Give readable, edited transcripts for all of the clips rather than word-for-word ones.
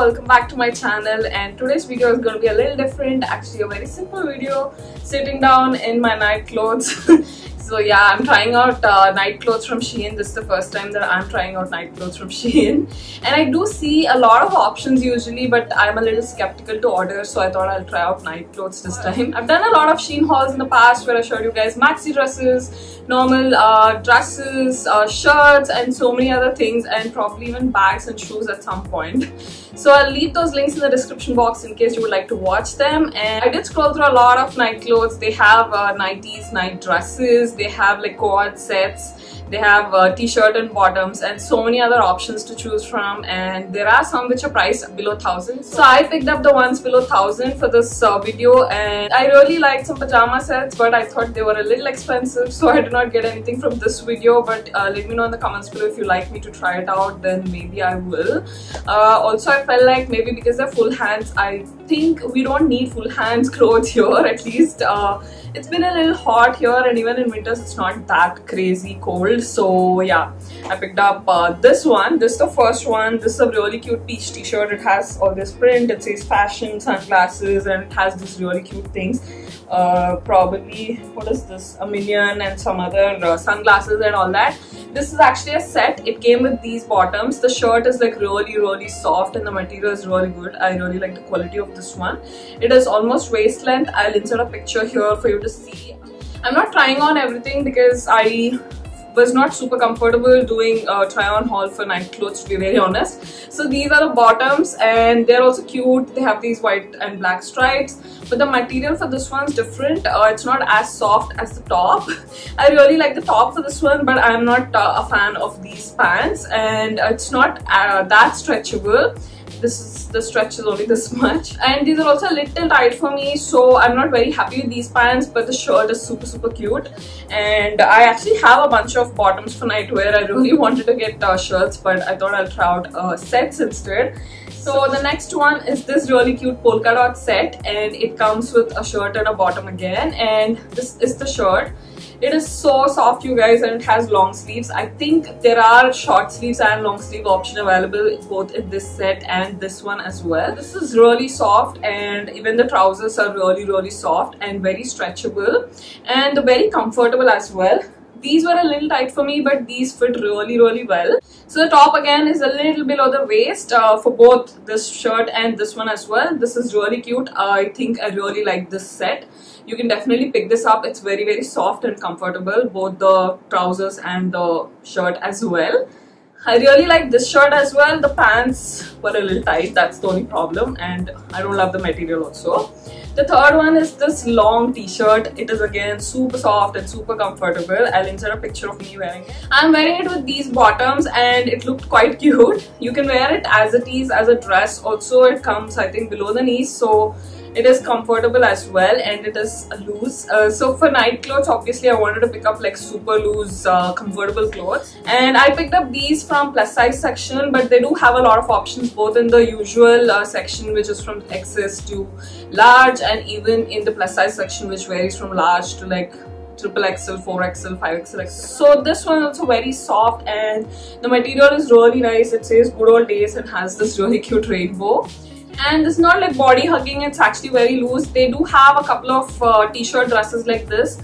welcome back to my channel, and today's video is going to be a little different. Actually a very simple video, sitting down in my night clothes. So yeah, I'm trying out night clothes from Shein. This is the first time that I'm trying out night clothes from Shein, and I do see a lot of options usually, but I'm a little skeptical to order, so I thought I'll try out night clothes this time. I've done a lot of Shein hauls in the past where I showed you guys maxi dresses, normal dresses, shirts, and so many other things, and probably even bags and shoes at some point. So I'll leave those links in the description box in case you would like to watch them. And I did scroll through a lot of night clothes. They have nighties, night dresses, they have like co-ed sets, they have t-shirt and bottoms, and so many other options to choose from, and there are some which are priced below 1,000. So I picked up the ones below 1,000 for this video, and I really liked some pajama sets, but I thought they were a little expensive, so I did not get anything from this video. But let me know in the comments below if you like me to try it out, then maybe I will. Also, I felt like maybe because they're full hands, I think we don't need full hands clothes here. At least it's been a little hot here, and even in winters it's not that crazy cold. So yeah, I picked up this one. This is the first one. This is a really cute peach t-shirt. It has all this print. It says fashion, sunglasses, and it has these really cute things. Probably, what is this? A minion and some other sunglasses and all that. This is actually a set. It came with these bottoms. The shirt is like really soft, and the material is really good. I really like the quality of this one. It is almost waist length. I'll insert a picture here for you to see. I'm not trying on everything because I was not super comfortable doing a try on haul for night clothes, to be very honest. So these are the bottoms, and they're also cute. They have these white and black stripes, but the material for this one's different. It's not as soft as the top. I really like the top for this one, but I'm not a fan of these pants, and it's not that stretchable. The stretch is only this much, and these are also a little tight for me, so I'm not very happy with these pants. But the shirt is super cute, and I actually have a bunch of bottoms for nightwear. I really wanted to get shirts, but I thought I'll try out sets instead. So the next one is this really cute polka dot set, and it comes with a shirt and a bottom again, and this is the shirt. It is so soft, you guys, and it has long sleeves. I think there are short sleeves and long sleeve option available both in this set and this one as well. This is really soft, and even the trousers are really soft and very stretchable and very comfortable as well. These were a little tight for me, but these fit really well. So the top again is a little below the waist for both this shirt and this one as well. This is really cute. I think I really like this set. You can definitely pick this up. It's very soft and comfortable, both the trousers and the shirt as well. I really like this shirt as well. The pants were a little tight, that's the only problem, and I don't love the material also. The third one is this long t-shirt. It is again super soft and super comfortable. I'll insert a picture of me wearing it. I'm wearing it with these bottoms, and it looked quite cute. You can wear it as it is, as a dress. Also, it comes, I think, below the knees, so it is comfortable as well, and it is loose. So for night clothes, obviously I wanted to pick up like super loose comfortable clothes, and I picked up these from plus size section, but they do have a lot of options both in the usual section, which is from XS to large, and even in the plus size section, which varies from large to like XXL, 4XL, 5XL. So this one is also very soft, and the material is really nice. It says good old days and has this really cute rainbow. And it's not like body hugging, it's actually very loose. They do have a couple of t-shirt dresses like this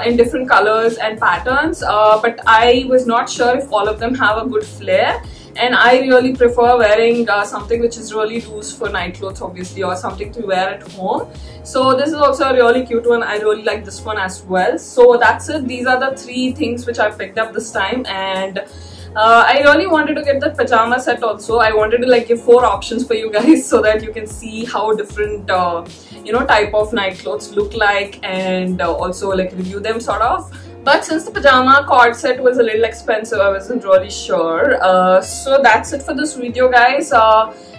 in different colors and patterns, but I was not sure if all of them have a good flare, and I really prefer wearing something which is really loose for night clothes, obviously, or something to wear at home. So this is also a really cute one. I really like this one as well. So that's it. These are the three things which I picked up this time, and I really wanted to get the pajama set also. I wanted to like give 4 options for you guys so that you can see how different you know, type of night clothes look like, and also like review them sort of. But since the pajama cord set was a little expensive, I wasn't really sure. So that's it for this video, guys.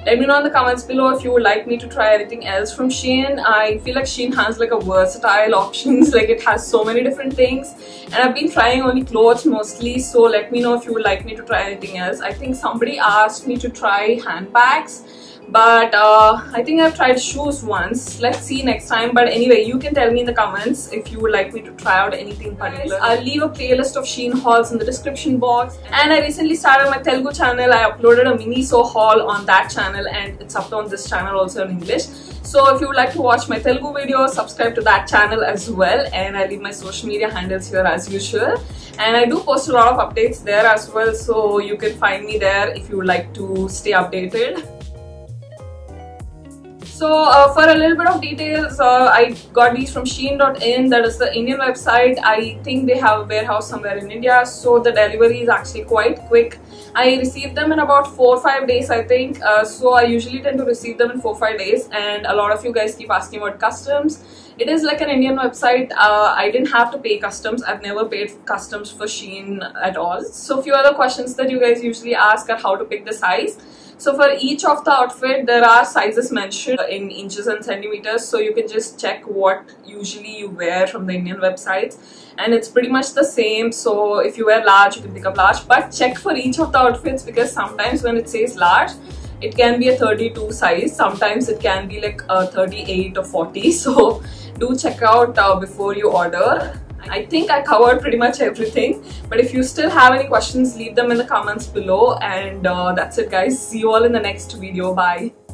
Let me know in the comments below if you would like me to try anything else from Shein. I feel like Shein has like a versatile options, like it has so many different things, and I've been trying only clothes mostly, so let me know if you would like me to try anything else. I think somebody asked me to try handbags, but I think I've tried shoes once. Let's see next time. But anyway, you can tell me in the comments if you would like me to try out anything particular. I'll leave a playlist of Shein hauls in the description box. And I recently started my Telugu channel. I uploaded a Miniso haul on that channel, and it's up on this channel also in English. So if you would like to watch my Telugu videos, subscribe to that channel as well. And I leave my social media handles here as usual. And I do post a lot of updates there as well, so you can find me there if you would like to stay updated. So for a little bit of details, I got these from Shein.in. That is the Indian website. I think they have a warehouse somewhere in India, so the delivery is actually quite quick. I received them in about 4 or 5 days, I think. So I usually tend to receive them in 4 or 5 days, and a lot of you guys keep asking about customs. It is like an Indian website. I didn't have to pay customs. I've never paid customs for Shein at all. So a few other questions that you guys usually ask are how to pick the size. So for each of the outfit, there are sizes mentioned in inches and centimeters. So you can just check what usually you wear from the Indian websites. And it's pretty much the same. So if you wear large, you can pick up large. But check for each of the outfits, because sometimes when it says large, it can be a 32 size. Sometimes it can be like a 38 or 40. So do check out before you order. I think I covered pretty much everything, but if you still have any questions, leave them in the comments below. And that's it, guys. See you all in the next video. Bye.